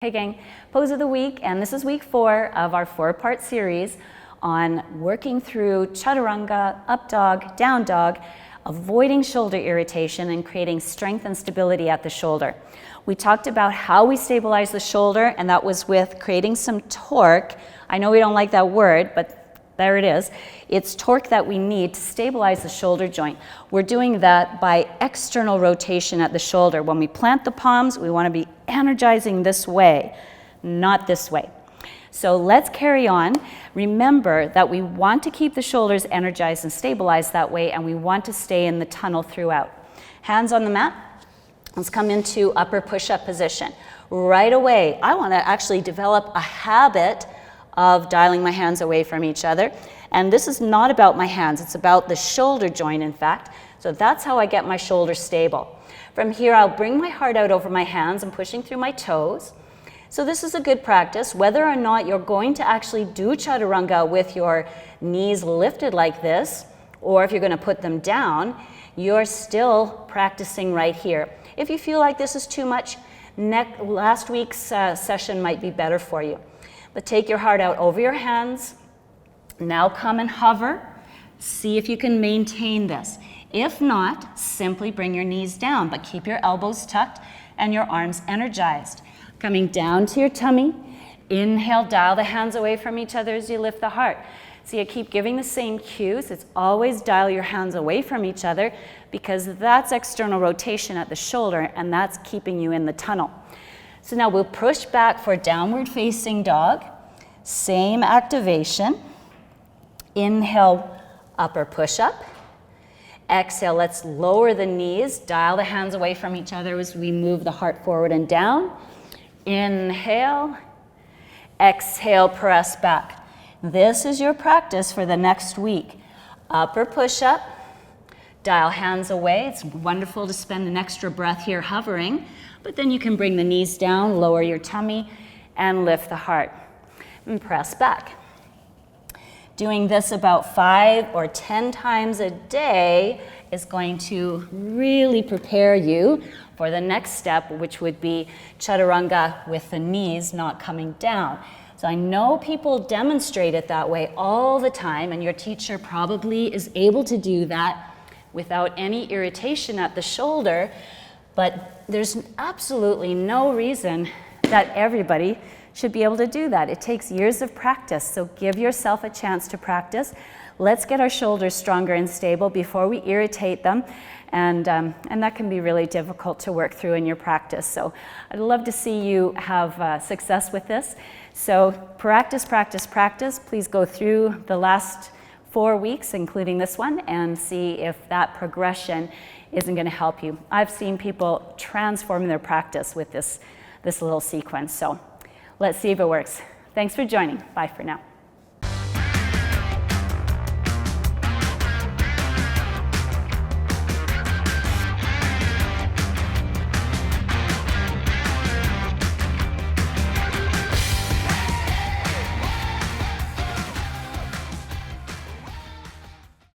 Hey gang, pose of the week, and this is week 4 of our 4-part series on working through chaturanga, up dog, down dog, avoiding shoulder irritation and creating strength and stability at the shoulder. We talked about how we stabilize the shoulder, and that was with creating some torque. I know we don't like that word, but there it is. It's torque that we need to stabilize the shoulder joint. We're doing that by external rotation at the shoulder. When we plant the palms, we want to be energizing this way, not this way. So let's carry on. Remember that we want to keep the shoulders energized and stabilized that way, and we want to stay in the tunnel throughout. Hands on the mat. Let's come into upper push-up position. Right away, I want to actually develop a habit of dialing my hands away from each other. And this is not about my hands, it's about the shoulder joint, in fact. So that's how I get my shoulders stable. From here, I'll bring my heart out over my hands and pushing through my toes. So this is a good practice, whether or not you're going to actually do chaturanga with your knees lifted like this, or if you're going to put them down, you're still practicing right here. If you feel like this is too much, last week's session might be better for you. But take your heart out over your hands. Now come and hover. See if you can maintain this. If not, simply bring your knees down, but keep your elbows tucked and your arms energized. Coming down to your tummy. Inhale, dial the hands away from each other as you lift the heart. So you keep giving the same cues. It's always dial your hands away from each other because that's external rotation at the shoulder and that's keeping you in the tunnel. So now we'll push back for downward facing dog. Same activation. Inhale, upper push up. Exhale, let's lower the knees. Dial the hands away from each other as we move the heart forward and down. Inhale. Exhale, press back. This is your practice for the next week. Upper push up. Dial hands away. It's wonderful to spend an extra breath here hovering, but then you can bring the knees down, lower your tummy, and lift the heart. And press back. Doing this about 5 or 10 times a day is going to really prepare you for the next step, which would be chaturanga with the knees not coming down. So I know people demonstrate it that way all the time, and your teacher probably is able to do that without any irritation at the shoulder, but there's absolutely no reason that everybody should be able to do that. It takes years of practice, so give yourself a chance to practice. Let's get our shoulders stronger and stable before we irritate them, and that can be really difficult to work through in your practice. So I'd love to see you have success with this. So practice, practice, practice. Please go through the last 4 weeks, including this one, and see if that progression isn't going to help you. I've seen people transform their practice with this little sequence. So let's see if it works. Thanks for joining. Bye for now.